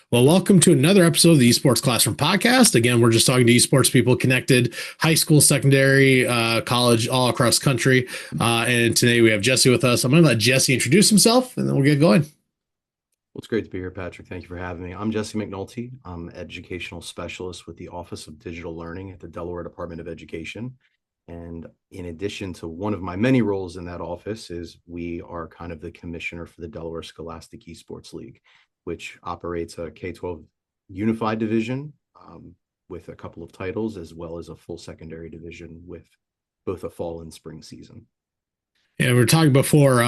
Well, welcome to another episode of the Esports Classroom Podcast. Again, we're just talking to esports people connected, high school, secondary, college, all across the country. And today we have Jesse with us. I'm going to let Jesse introduce himself, and then we'll get going. Well, it's great to be here, Patrick. Thank you for having me. I'm Jesse McNulty. I'm educational specialist with the Office of Digital Learning at the Delaware Department of Education. And in addition to one of my many roles in that office is we are kind of the commissioner for the Delaware Scholastic Esports League, which operates a K-12 unified division with a couple of titles, as well as a full secondary division with both a fall and spring season. And we were talking before,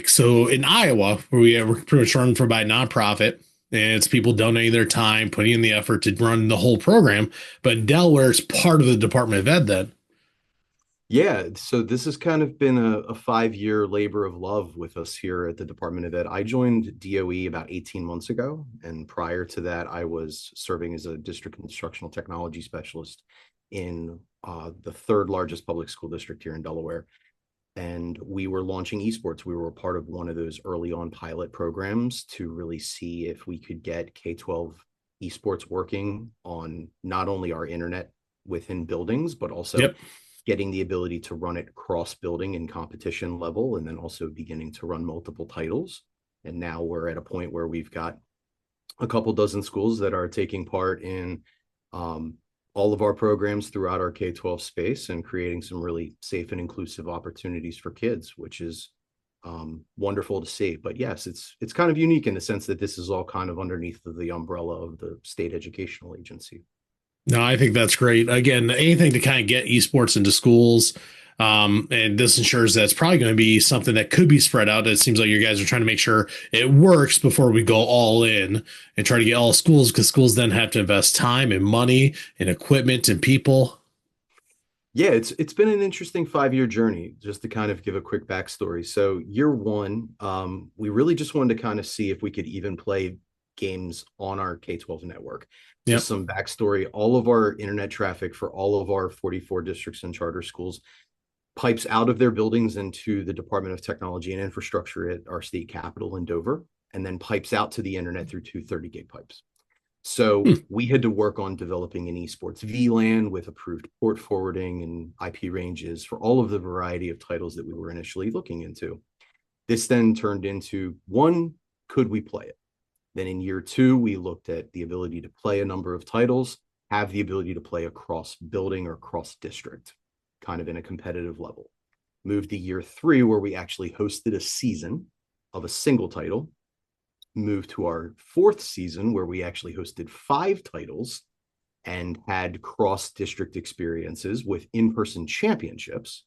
so in Iowa, where we're pretty much run for by a nonprofit, and it's people donating their time, putting in the effort to run the whole program. But in Delaware, it's part of the Department of Ed then. Yeah, so this has kind of been a 5-year labor of love with us here at the Department of Ed. I joined DOE about 18 months ago, and prior to that, I was serving as a district instructional technology specialist in the third largest public school district here in Delaware. And we were launching esports. We were a part of one of those early on pilot programs to really see if we could get K-12 esports working on not only our internet within buildings, but also Yep. getting the ability to run it cross building and competition level, and then also beginning to run multiple titles. And now we're at a point where we've got a couple dozen schools that are taking part in all of our programs throughout our K-12 space and creating some really safe and inclusive opportunities for kids, which is wonderful to see. But yes, it's kind of unique in the sense that this is all kind of underneath the umbrella of the state educational agency. No, I think that's great. Again, anything to kind of get esports into schools. And this ensures that it's probably going to be something that could be spread out. It seems like you guys are trying to make sure it works before we go all in and try to get all schools, because schools then have to invest time and money and equipment and people. Yeah, it's been an interesting 5-year journey. Just to kind of give a quick backstory. So year one, we really just wanted to kind of see if we could even play games on our K-12 network. Just Yep. some backstory: all of our internet traffic for all of our 44 districts and charter schools pipes out of their buildings into the Department of Technology and Infrastructure at our state capital in Dover, and then pipes out to the internet through two 30 gig pipes. So Hmm. we had to work on developing an esports VLAN with approved port forwarding and IP ranges for all of the variety of titles that we were initially looking into. This then turned into, one, could we play it? Then in year two, we looked at the ability to play a number of titles, have the ability to play across building or cross district, kind of in a competitive level. Moved to year three, where we actually hosted a season of a single title. Moved to our fourth season, where we actually hosted 5 titles and had cross district experiences with in-person championships,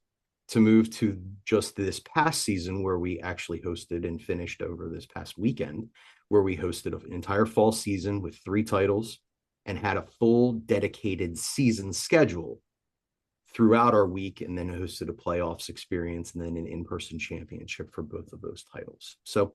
to move to just this past season, where we actually hosted and finished over this past weekend, where we hosted an entire fall season with 3 titles and had a full dedicated season schedule throughout our week, and then hosted a playoffs experience and then an in-person championship for both of those titles. So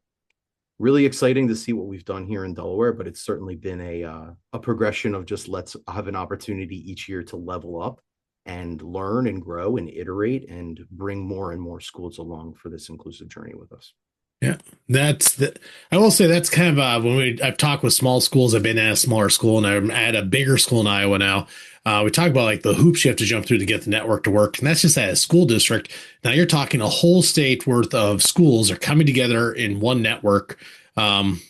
really exciting to see what we've done here in Delaware, but it's certainly been a progression of just, let's have an opportunity each year to level up and learn and grow and iterate and bring more and more schools along for this inclusive journey with us. Yeah, I will say that's kind of I've talked with small schools. I've been at a smaller school, and I'm at a bigger school in Iowa now. We talk about like the hoops you have to jump through to get the network to work, and that's just at a school district. Now you're talking a whole state worth of schools are coming together in one network. Um,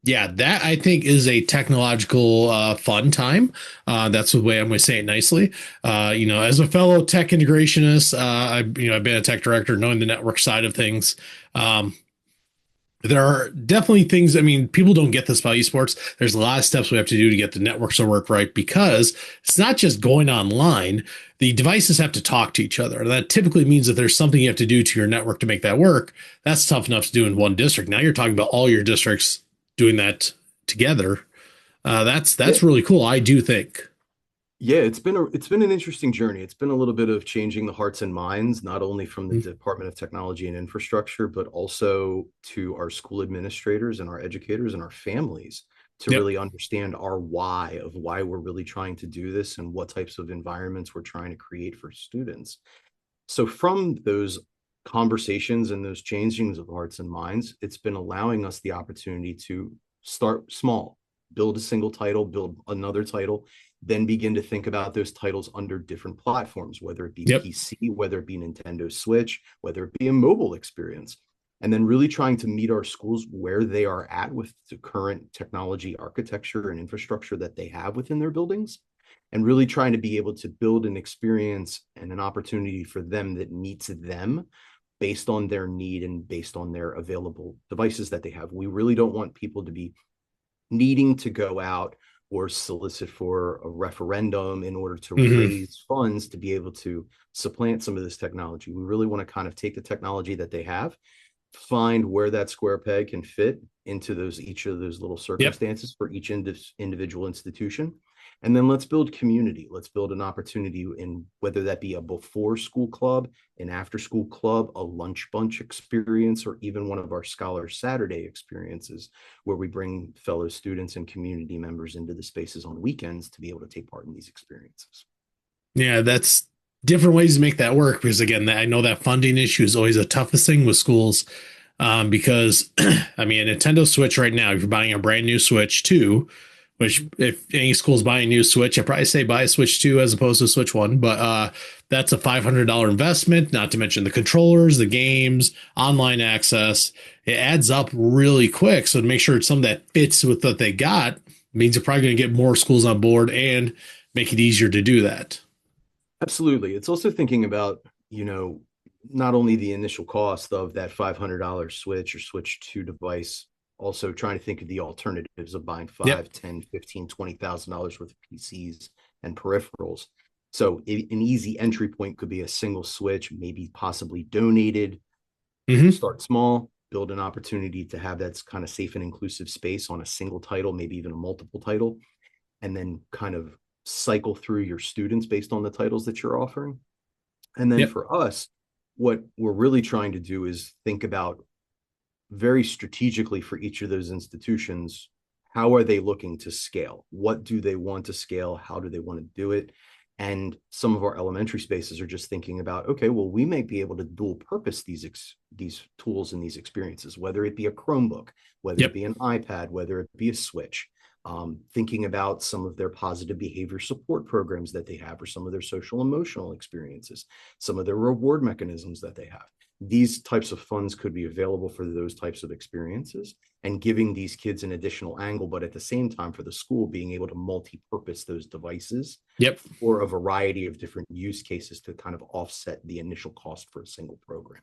yeah, that I think is a technological fun time. That's the way I'm going to say it nicely. As a fellow tech integrationist, I've been a tech director, knowing the network side of things. Um, there are definitely things. I mean, people don't get this about esports. There's a lot of steps we have to do to get the networks to work right, because it's not just going online. The devices have to talk to each other. That typically means that there's something you have to do to your network to make that work. That's tough enough to do in one district. Now you're talking about all your districts doing that together. That's Yeah, really cool, I do think. yeah, it's been an interesting journey. It's been a little bit of changing the hearts and minds, not only from the Department of Technology and Infrastructure, but also to our school administrators and our educators and our families, to Yep. really understand our why of why we're really trying to do this and what types of environments we're trying to create for students. So from those conversations and those changings of hearts and minds, it's been allowing us the opportunity to start small. build a single title, build another title, then begin to think about those titles under different platforms, whether it be Yep. PC, whether it be Nintendo Switch, whether it be a mobile experience. And then really trying to meet our schools where they are at with the current technology architecture and infrastructure that they have within their buildings, and really trying to be able to build an experience and an opportunity for them that meets them based on their need and based on their available devices that they have. We really don't want people to be needing to go out or solicit for a referendum in order to Hmm. raise funds to be able to supplant some of this technology. We really want to kind of take the technology that they have, find where that square peg can fit into those each of those little Yep. circumstances for each individual institution, and then let's build community. Let's build an opportunity in whether that be a before school club, an after school club, a lunch bunch experience, or even one of our Scholar Saturday experiences where we bring fellow students and community members into the spaces on weekends to be able to take part in these experiences. Yeah, that's different ways to make that work because again, I know that funding issue is always the toughest thing with schools. Because I mean, a Nintendo Switch right now, if you're buying a brand new Switch 2, which if any school's buying a new Switch, I'd probably say buy a Switch 2 as opposed to Switch 1, but that's a $500 investment, not to mention the controllers, the games, online access. It adds up really quick. So to make sure it's something that fits with what they got means you're probably going to get more schools on board and make it easier to do that. Absolutely. It's also thinking about, not only the initial cost of that $500 Switch or Switch 2 device, also trying to think of the alternatives of buying Yep. 5, 10, 15, $20,000 worth of PCs and peripherals. So an easy entry point could be a single Switch, maybe possibly donated. Hmm. Start small, build an opportunity to have that kind of safe and inclusive space on a single title, maybe even a multiple title, and then kind of cycle through your students based on the titles that you're offering. And then Yep. for us, what we're really trying to do is think about very strategically for each of those institutions, how are they looking to scale? What do they want to scale? How do they want to do it? And some of our elementary spaces are just thinking about, okay, well, we may be able to dual purpose these tools and these experiences, whether it be a Chromebook, whether it Yep. be an iPad, whether it be a Switch. Thinking about some of their positive behavior support programs that they have, or some of their social emotional experiences, some of their reward mechanisms that they have. These types of funds could be available for those types of experiences and giving these kids an additional angle, but at the same time for the school being able to multi-purpose those devices Yep. for a variety of different use cases to kind of offset the initial cost for a single program.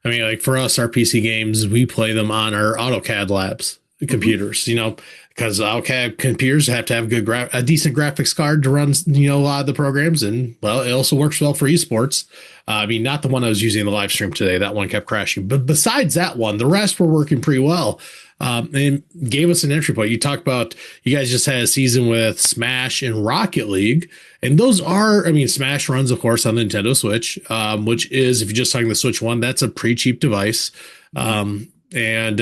I mean, like for us, our PC games, we play them on our AutoCAD labs Mm-hmm. computers, because AutoCAD computers have to have a decent graphics card to run, a lot of the programs. And well, it also works well for esports. I mean, not the one I was using in the live stream today. That one kept crashing. But besides that one, the rest were working pretty well. And gave us an entry point. You talked about you guys just had a season with Smash and Rocket League. And those are, I mean, Smash runs, of course, on the Nintendo Switch, which is, if you're just talking the Switch One, that's a pretty cheap device. And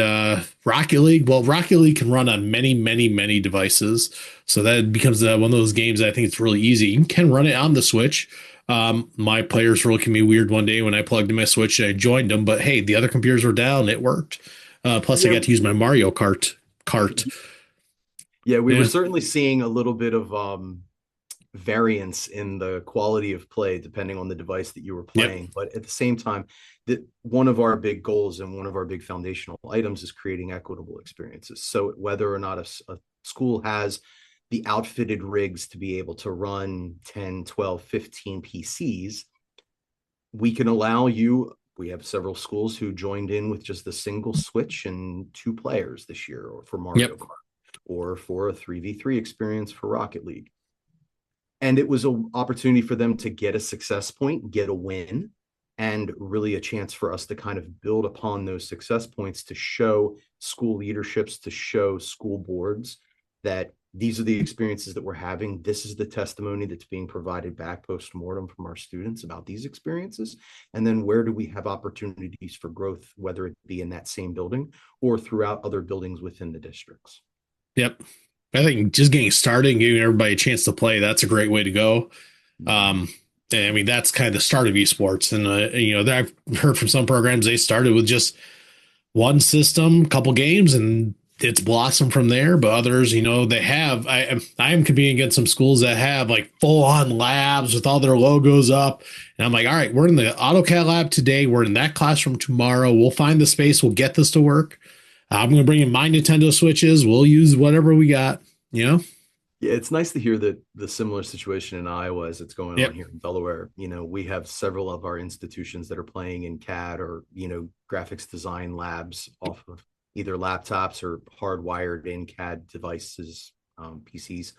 Rocket League, well, Rocket League can run on many, many, many devices. So that becomes one of those games that I think it's really easy. You can run it on the Switch. My players were looking at me weird one day when I plugged in my Switch and I joined them, but hey, the other computers were down. It worked. Plus, I Yeah, got to use my Mario Kart cart. yeah, we were Yeah. certainly seeing a little bit of variance in the quality of play depending on the device that you were Yep. playing. But at the same time, that one of our big goals and one of our big foundational items is creating equitable experiences. So whether or not a school has the outfitted rigs to be able to run 10, 12, 15 PCs, we can allow you. We have several schools who joined in with just a single Switch and 2 players this year, or for Mario Yep. Kart, or for a 3v3 experience for Rocket League. And it was an opportunity for them to get a success point, get a win, and really a chance for us to kind of build upon those success points to show school leaderships, to show school boards that these are the experiences that we're having. This is the testimony that's being provided back post-mortem from our students about these experiences. And then where do we have opportunities for growth, whether it be in that same building or throughout other buildings within the districts? Yep. I think just getting started and giving everybody a chance to play, that's a great way to go. Mm-hmm. Um, and I mean, that's kind of the start of esports. And, I've heard from some programs, they started with just one system, couple games, and it's blossomed from there. But others, they have. I am competing against some schools that have like full on labs with all their logos up, and I'm like, all right, we're in the AutoCAD lab today. We're in that classroom tomorrow. We'll find the space. We'll get this to work. I'm going to bring in my Nintendo Switches. We'll use whatever we got. You know. Yeah, it's nice to hear that the similar situation in Iowa as it's going on Yep. here in Delaware. We have several of our institutions that are playing in CAD or, graphics design labs off of either laptops or hardwired in CAD devices, PCs.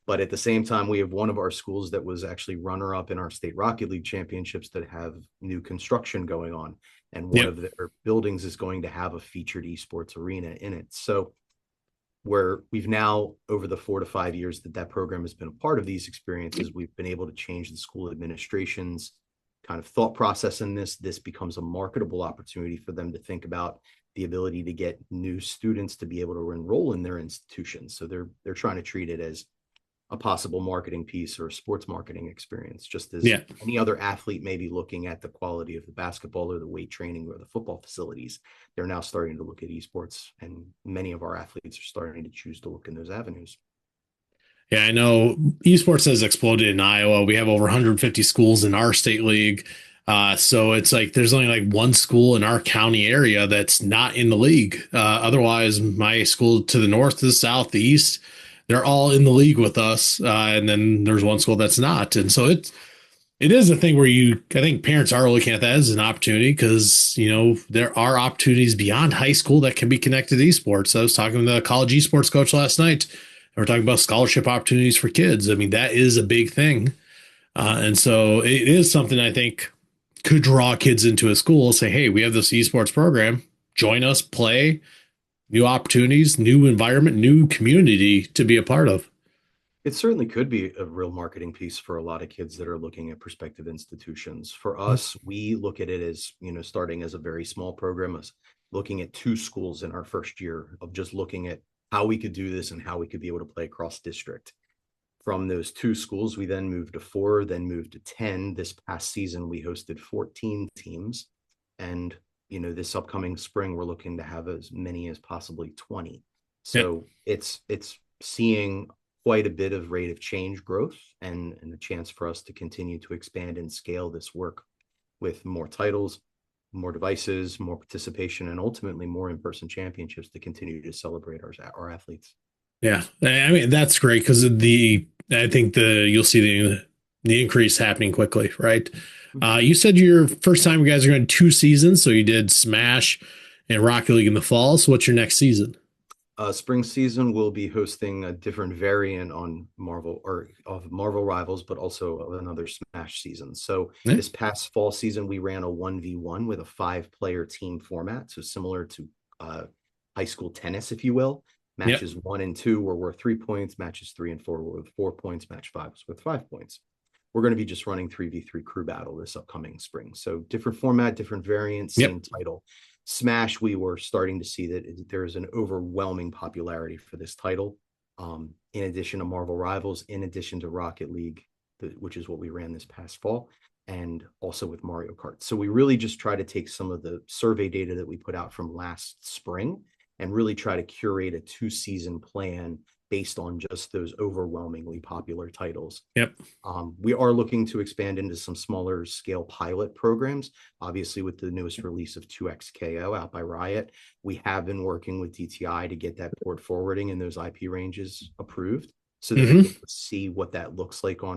But at the same time, we have one of our schools that was actually runner up in our state Rocket League championships that have new construction going on. And one Yep. of their buildings is going to have a featured esports arena in it. So where we've now, over the 4 to 5 years that program has been a part of these experiences, we've been able to change the school administration's kind of thought process in this. This becomes a marketable opportunity for them to think about the ability to get new students to be able to enroll in their institutions. So they're trying to treat it as a possible marketing piece or a sports marketing experience, just as Yeah. any other athlete may be looking at the quality of the basketball or the weight training or the football facilities. They're now starting to look at esports, and many of our athletes are starting to choose to look in those avenues. Yeah, I know esports has exploded in Iowa. We have over 150 schools in our state league. So it's like there's only like one school in our county area that's not in the league. Otherwise, my school to the north, to the south, the east, they're all in the league with us. And then there's one school that's not. And so it is a thing where I think parents are looking at that as an opportunity because, there are opportunities beyond high school that can be connected to esports. I was talking to the college esports coach last night. We're talking about scholarship opportunities for kids. I mean, that is a big thing. And so it is something I think could draw kids into a school, say, hey, we have this esports program, join us, play, new opportunities, new environment, new community to be a part of. It certainly could be a real marketing piece for a lot of kids that are looking at prospective institutions. For us, we look at it as, starting as a very small program, as looking at 2 schools in our first year of just looking at how we could do this and how we could be able to play across district. From those 2 schools, we then moved to 4, then moved to 10. This past season, we hosted 14 teams. And, this upcoming spring, we're looking to have as many as possibly 20. Yeah. So it's seeing quite a bit of rate of change growth and a chance for us to continue to expand and scale this work with more titles, more devices, more participation, and ultimately more in-person championships to continue to celebrate our athletes. Yeah. I mean, that's great because I think you'll see the increase happening quickly, right? You said your first time you guys are going 2 seasons. So you did Smash and Rocket League in the fall. So what's your next season? Spring season will be hosting a different variant on Marvel or of Marvel Rivals, but also of another Smash season. So Yeah. this past fall season, we ran a 1v1 with a 5-player team format. So similar to high school tennis, if you will. Yep. Matches 1 and 2 were worth 3 points. Matches 3 and 4 were worth 4 points. Match 5 was worth 5 points. We're going to be just running 3v3 crew battle this upcoming spring. So different format, different variant, same Yep. title. Smash, we were starting to see that there is an overwhelming popularity for this title. In addition to Marvel Rivals, in addition to Rocket League, which is what we ran this past fall, and also with Mario Kart. So we really just try to take some of the survey data that we put out from last spring and really try to curate a 2-season plan based on just those overwhelmingly popular titles. Yep. We are looking to expand into some smaller scale pilot programs. Obviously, with the newest release of 2XKO out by Riot, we have been working with DTI to get that port forwarding and those IP ranges approved so that we can see what that looks like on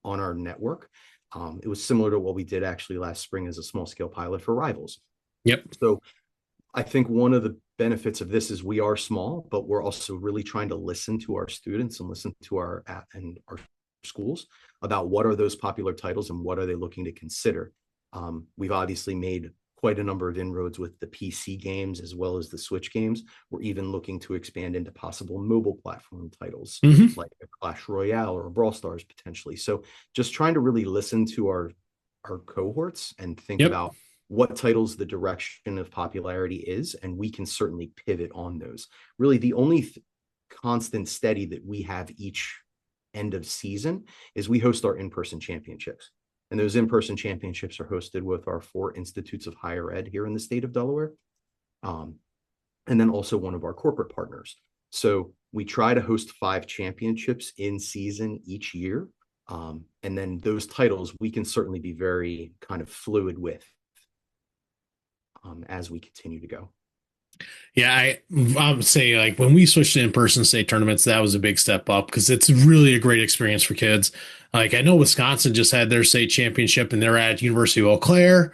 our network. It was similar to what we did actually last spring as a small scale pilot for Rivals. Yep. So I think one of the benefits of this is we are small, but we're also really trying to listen to our students and listen to our schools about what are those popular titles and what are they looking to consider. We've obviously made quite a number of inroads with the PC games as well as the Switch games. We're even looking to expand into possible mobile platform titles like a Clash Royale or a Brawl Stars potentially. So just trying to really listen to our cohorts and think about what titles the direction of popularity is, and we can certainly pivot on those. Really, the only constant steady that we have each end of season is we host our in-person championships. And those in-person championships are hosted with our 4 institutes of higher ed here in the state of Delaware. and then also one of our corporate partners. So we try to host 5 championships in season each year. And then those titles we can certainly be very kind of fluid with as we continue to go. Yeah, I would say like when we switched to in-person state tournaments, that was a big step up because it's really a great experience for kids. Like I know Wisconsin just had their state championship and they're at University of Eau Claire.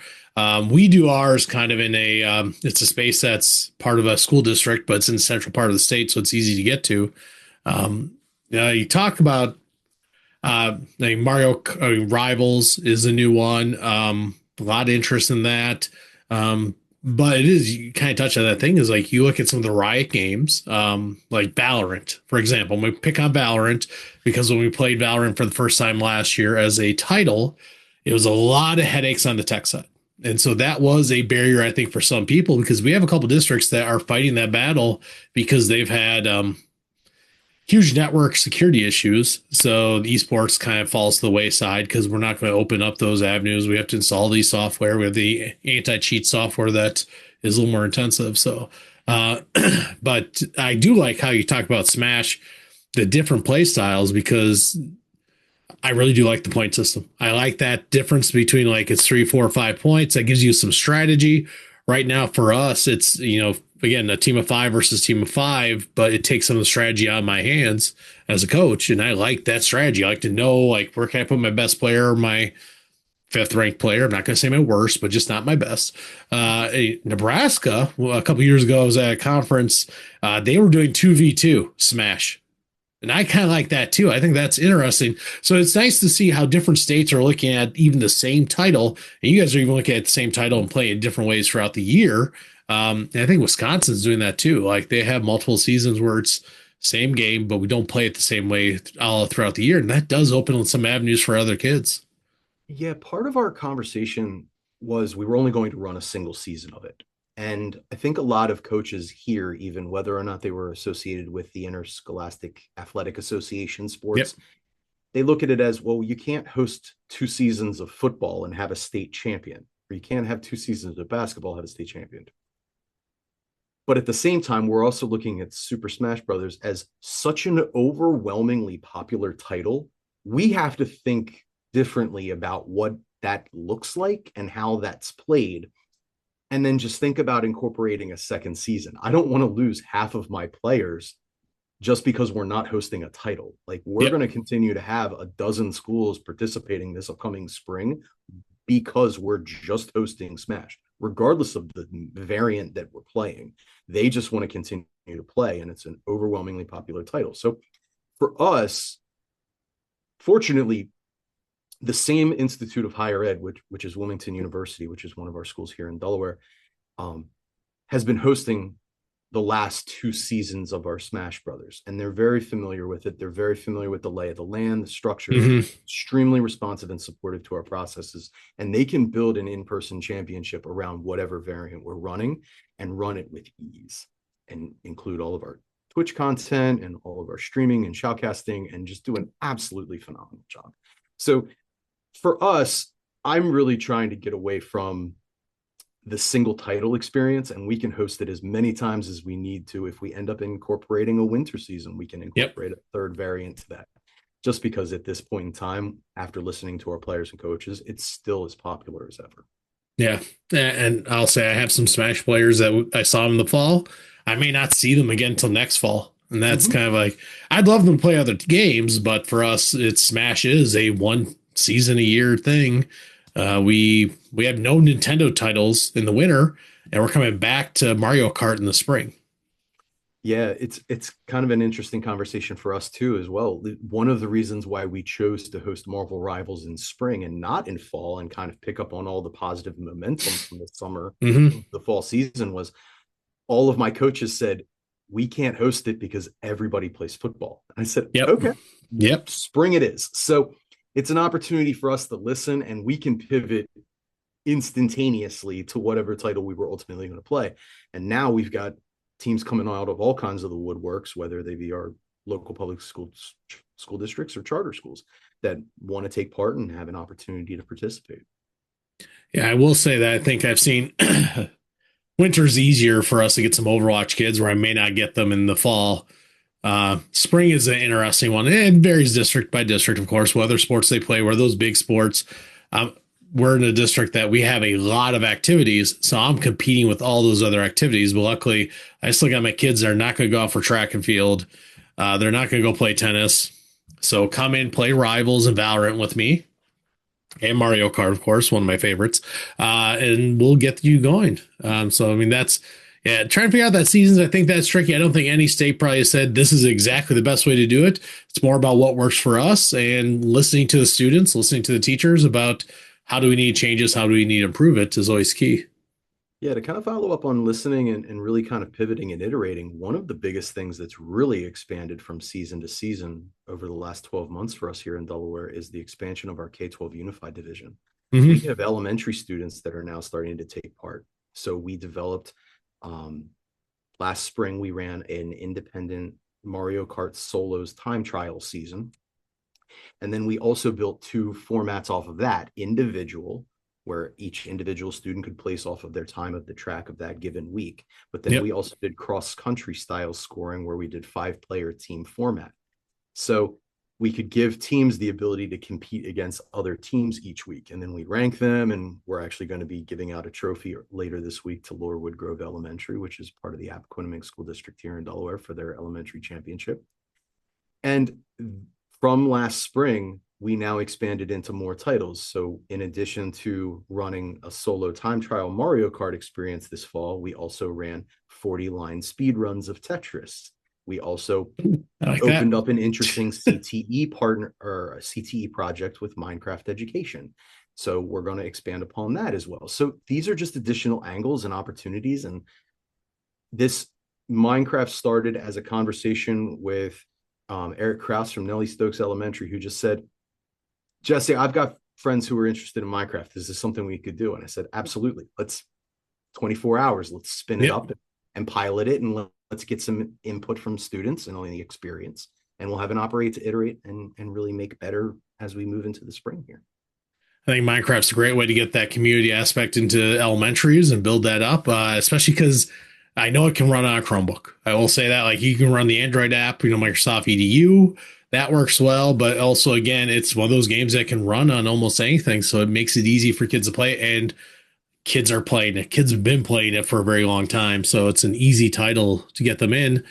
We do ours kind of in a it's a space that's part of a school district, but it's in the central part of the state, so it's easy to get to. You talk about like Mario Rivals is a new one. A lot of interest in that. But it is, you kind of touch on that thing is like you look at some of the Riot games, like Valorant, for example. We pick on Valorant because when we played Valorant for the first time last year as a title, it was a lot of headaches on the tech side. And so that was a barrier, I think, for some people because we have a couple districts that are fighting that battle because they've had huge network security issues. So the esports kind of falls to the wayside because we're not going to open up those avenues. We have to install these software. We have the anti-cheat software that is a little more intensive. So, but I do like how you talk about Smash, the different play styles, because I really do like the point system. I like that difference between like it's 3, 4, 5 points. That gives you some strategy. Right now for us, it's, again, a team of 5 versus team of 5, but it takes some of the strategy out of my hands as a coach. And I like that strategy. I like to know like where can I put my best player, my 5th ranked player. I'm not going to say my worst, but just not my best. Nebraska, well, a couple years ago, I was at a conference. They were doing 2v2 Smash. And I kind of like that too. I think that's interesting. So it's nice to see how different states are looking at even the same title. And you guys are even looking at the same title and playing in different ways throughout the year. And I think Wisconsin's doing that too. Like they have multiple seasons where it's same game, but we don't play it the same way all throughout the year. And that does open some avenues for other kids. Yeah, part of our conversation was we were only going to run a single season of it. And I think a lot of coaches here, even whether or not they were associated with the Interscholastic Athletic Association Yep. sports, they look at it as, well, you can't host 2 seasons of football and have a state champion, or you can't have 2 seasons of basketball, have a state champion. But at the same time, we're also looking at Super Smash Brothers as such an overwhelmingly popular title. We have to think differently about what that looks like and how that's played. And then just think about incorporating a second season. I don't want to lose half of my players just because we're not hosting a title. Like we're Yep. going to continue to have a dozen schools participating this upcoming spring because we're just hosting Smash, regardless of the variant that we're playing. They just want to continue to play, and it's an overwhelmingly popular title. So for us, fortunately, the same Institute of Higher Ed, which is Wilmington University, which is one of our schools here in Delaware, has been hosting the last 2 seasons of our Smash Brothers, and they're very familiar with it. They're very familiar with the lay of the land, the structure, Mm-hmm. extremely responsive and supportive to our processes, and they can build an in-person championship around whatever variant we're running and run it with ease and include all of our Twitch content and all of our streaming and shoutcasting and just do an absolutely phenomenal job. So for us, I'm really trying to get away from the single title experience, and we can host it as many times as we need to. If we end up incorporating a winter season, we can Yep. incorporate a 3rd variant to that, just because at this point in time, after listening to our players and coaches, it's still as popular as ever. Yeah. And I'll say I have some Smash players that I saw in the fall. I may not see them again until next fall. And that's Mm-hmm. kind of like, I'd love them to play other games, but for us, it's Smash is a one season a year thing. We have no Nintendo titles in the winter, and we're coming back to Mario Kart in the spring. Yeah, it's kind of an interesting conversation for us too, as well. One of the reasons why we chose to host Marvel Rivals in spring and not in fall, and kind of pick up on all the positive momentum from the summer, Mm-hmm. the fall season, was all of my coaches said, we can't host it because everybody plays football. And I said, Yep. okay, Yep. spring it is. So it's an opportunity for us to listen, and we can pivot instantaneously to whatever title we were ultimately going to play. And now we've got teams coming out of all kinds of the woodworks, whether they be our local public schools, school districts, or charter schools that want to take part and have an opportunity to participate. Yeah, I will say that I think I've seen winter's easier for us to get some Overwatch kids where I may not get them in the fall. Spring is an interesting one. It varies district by district, of course, what other sports they play, where those big sports. Um, we're in a district that we have a lot of activities, so I'm competing with all those other activities. But luckily, I still got my kids that are not going to go out for track and field. They're not going to go play tennis. So come in, play Rivals and Valorant with me, and Mario Kart, of course, one of my favorites. And we'll get you going. So I mean, that's yeah. Trying to figure out that seasons. I think that's tricky. I don't think any state probably said this is exactly the best way to do it. It's more about what works for us and listening to the students, listening to the teachers about how do we need changes, how do we need to improve it is always key. Yeah, to kind of follow up on listening and really kind of pivoting and iterating, one of the biggest things that's really expanded from season to season over the last 12 months for us here in Delaware is the expansion of our K-12 Unified Division. We have elementary students that are now starting to take part. So we developed last spring, we ran an independent Mario Kart Solos time trial season. And then we also built two formats off of that, individual, where each individual student could place off of their time of the track of that given week. But then we also did cross-country style scoring where we did 5-player team format. So we could give teams the ability to compete against other teams each week. And then we rank them, and we're actually going to be giving out a trophy later this week to Laurelwood Grove Elementary, which is part of the Appoquinimink School District here in Delaware, for their elementary championship. And from last spring, we now expanded into more titles. So in addition to running a solo time trial Mario Kart experience this fall, we also ran 40-line speed runs of Tetris. We also opened up an interesting CTE partner or a CTE project with Minecraft Education. So we're going to expand upon that as well. So these are just additional angles and opportunities. And this Minecraft started as a conversation with Eric Krause from Nellie Stokes Elementary, who just said, Jesse, I've got friends who are interested in Minecraft. Is this something we could do? And I said, absolutely. Let's 24 hours. Let's spin it up and pilot it, and let's get some input from students and only the experience. And we'll have an operate to iterate and really make better as we move into the spring here. I think Minecraft's a great way to get that community aspect into elementaries and build that up, especially because I know it can run on a Chromebook. I will say that, like, you can run the Android app, Microsoft EDU, that works well, but also, again, it's one of those games that can run on almost anything. So it makes it easy for kids to play, and kids are playing it. Kids have been playing it for a very long time. So it's an easy title to get them in.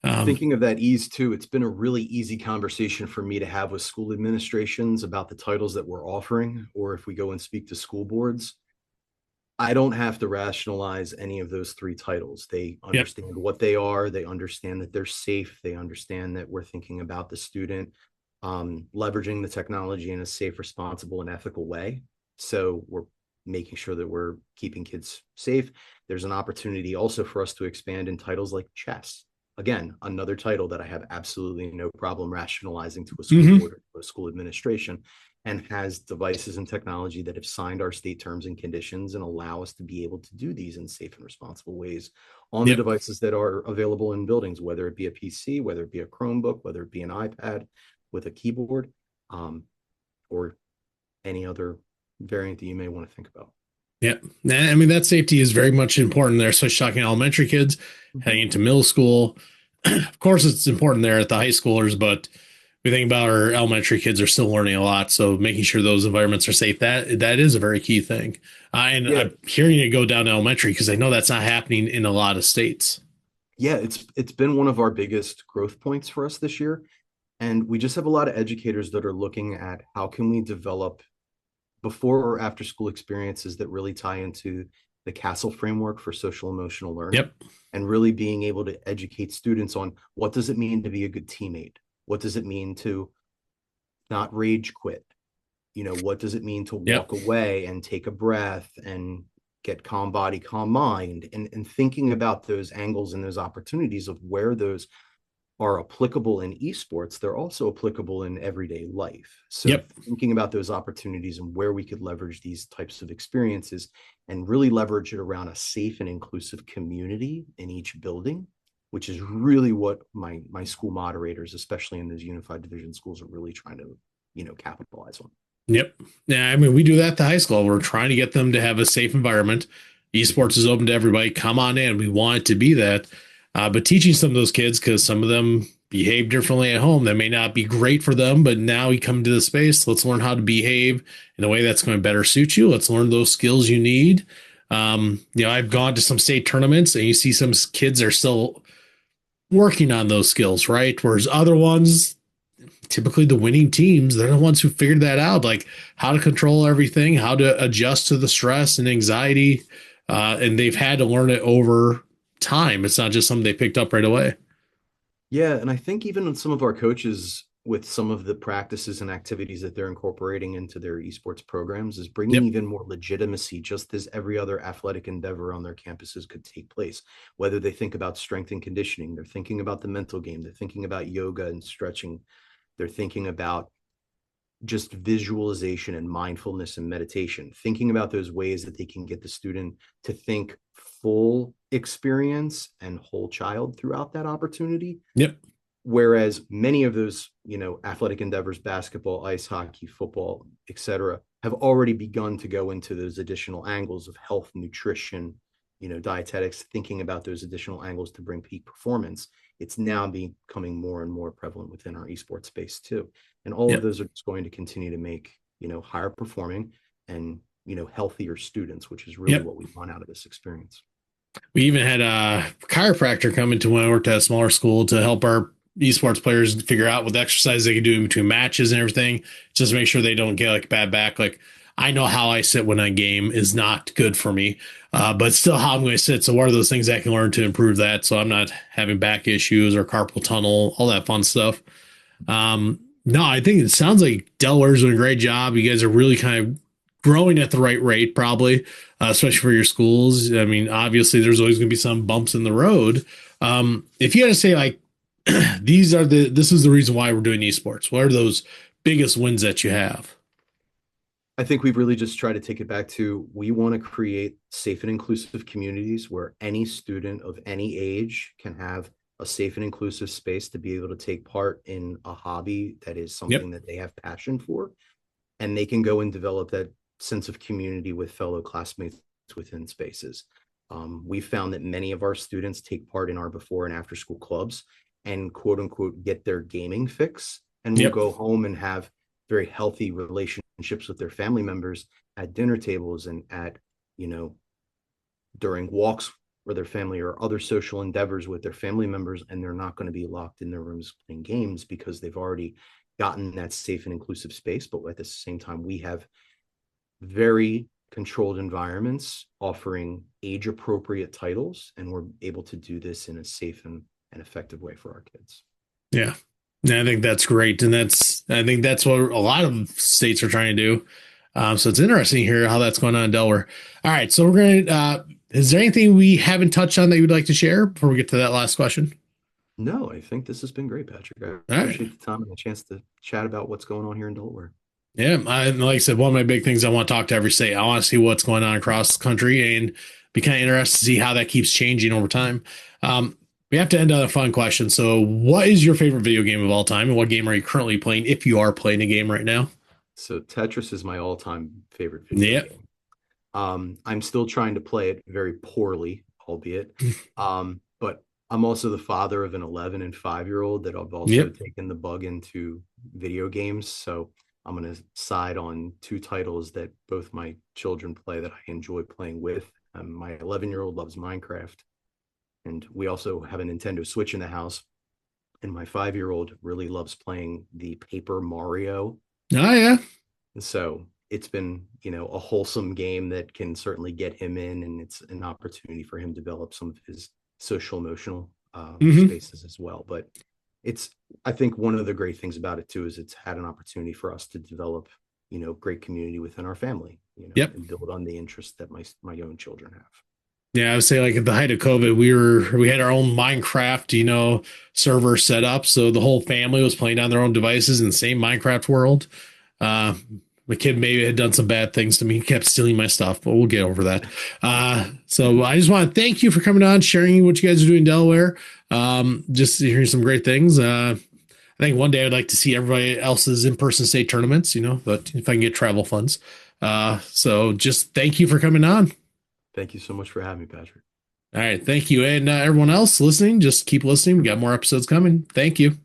Thinking of that ease too, it's been a really easy conversation for me to have with school administrations about the titles that we're offering, or if we go and speak to school boards. I don't have to rationalize any of those 3 titles. They understand what they are. They understand that they're safe. They understand that we're thinking about the student leveraging the technology in a safe, responsible, and ethical way. So we're making sure that we're keeping kids safe. There's an opportunity also for us to expand in titles like chess. Again, another title that I have absolutely no problem rationalizing to a school board or a school administration, and has devices and technology that have signed our state terms and conditions and allow us to be able to do these in safe and responsible ways on the devices that are available in buildings, whether it be a PC, whether it be a Chromebook, whether it be an iPad with a keyboard, or any other variant that you may want to think about. Yeah. I mean, that safety is very much important there, especially talking elementary kids heading into middle school. Of course, it's important there at the high schoolers, but we think about our elementary kids are still learning a lot. So making sure those environments are safe, that is a very key thing. And I'm hearing it go down to elementary because I know that's not happening in a lot of states. Yeah, it's been one of our biggest growth points for us this year. And we just have a lot of educators that are looking at how can we develop before or after school experiences that really tie into the Castle framework for social emotional learning, and really being able to educate students on what does it mean to be a good teammate? What does it mean to not rage quit? What does it mean to walk away and take a breath and get calm body, calm mind, and thinking about those angles and those opportunities of where those are applicable in esports, they're also applicable in everyday life. So thinking about those opportunities and where we could leverage these types of experiences and really leverage it around a safe and inclusive community in each building, which is really what my school moderators, especially in those unified division schools, are really trying to, capitalize on. Yeah. I mean, we do that at the high school. We're trying to get them to have a safe environment. Esports is open to everybody. Come on in. We want it to be that. But teaching some of those kids, because some of them behave differently at home, that may not be great for them, but now we come to the space. Let's learn how to behave in a way that's going to better suit you. Let's learn those skills you need. I've gone to some state tournaments and you see some kids are still working on those skills, right? Whereas other ones, typically the winning teams, they're the ones who figured that out, like how to control everything, how to adjust to the stress and anxiety. And they've had to learn it over time. It's not just something they picked up right away. Yeah, and I think even some of our coaches with some of the practices and activities that they're incorporating into their esports programs is bringing Yep. even more legitimacy, just as every other athletic endeavor on their campuses could take place. Whether they think about strength and conditioning, they're thinking about the mental game, they're thinking about yoga and stretching, they're thinking about just visualization and mindfulness and meditation, thinking about those ways that they can get the student to think full experience and whole child throughout that opportunity. Yep. Whereas many of those, athletic endeavors, basketball, ice hockey, football, etc., have already begun to go into those additional angles of health, nutrition, dietetics, thinking about those additional angles to bring peak performance. It's now becoming more and more prevalent within our esports space too. And all of Yep. those are just going to continue to make, higher performing and, healthier students, which is really Yep. what we want out of this experience. We even had a chiropractor come into when I worked at a smaller school to help our esports players figure out what exercise they can do in between matches and everything, just to make sure they don't get like bad back. Like I know how I sit when I game is not good for me, but still how I'm going to sit. So what are those things I can learn to improve that? So I'm not having back issues or carpal tunnel, all that fun stuff. No, I think it sounds like Delaware's doing a great job. You guys are really kind of growing at the right rate, probably, especially for your schools. I mean, obviously, there's always going to be some bumps in the road. If you had to say like, this is the reason why we're doing esports. What are those biggest wins that you have? I think we've really just tried to take it back to we want to create safe and inclusive communities where any student of any age can have a safe and inclusive space to be able to take part in a hobby that is Yep. something that they have passion for. And they can go and develop that sense of community with fellow classmates within spaces. We found that many of our students take part in our before and after school clubs and quote unquote get their gaming fix and will Yep. go home and have very healthy relationships with their family members at dinner tables and at, during walks for their family or other social endeavors with their family members. And they're not going to be locked in their rooms playing games because they've already gotten that safe and inclusive space. But at the same time, we have very controlled environments offering age appropriate titles. And we're able to do this in a safe and effective way for our kids. Yeah. I think that's great. And I think that's what a lot of states are trying to do. So it's interesting here how that's going on in Delaware. All right. So we're going to, is there anything we haven't touched on that you'd like to share before we get to that last question? No, I think this has been great, Patrick. I All right. appreciate the time and the chance to chat about what's going on here in Delaware. Yeah. Like I said, one of my big things I want to talk to every state. I want to see what's going on across the country and be kind of interested to see how that keeps changing over time. We have to end on a fun question. So, what is your favorite video game of all time, and what game are you currently playing if you are playing a game right now? So Tetris is my all-time favorite video Yeah. game. I'm still trying to play it very poorly, albeit. But I'm also the father of an 11 and 5-year-old that I've also Yep. taken the bug into video games. So I'm going to side on two titles that both my children play that I enjoy playing with. My 11-year-old loves Minecraft, and we also have a Nintendo Switch in the house. And my 5-year-old really loves playing the Paper Mario. Oh yeah. So it's been, a wholesome game that can certainly get him in, and it's an opportunity for him to develop some of his social emotional Hmm. spaces as well. But I think one of the great things about it too is it's had an opportunity for us to develop, great community within our family, Yep. and build on the interests that my own children have. Yeah, I would say like at the height of COVID, we had our own Minecraft, server set up, so the whole family was playing on their own devices in the same Minecraft world. Uh, my kid maybe had done some bad things to me. He kept stealing my stuff, but we'll get over that. So I just want to thank you for coming on, sharing what you guys are doing in Delaware. Just hearing some great things. I think one day I'd like to see everybody else's in-person state tournaments, but if I can get travel funds. So just thank you for coming on. Thank you so much for having me, Patrick. All right. Thank you. And everyone else listening, just keep listening. We got more episodes coming. Thank you.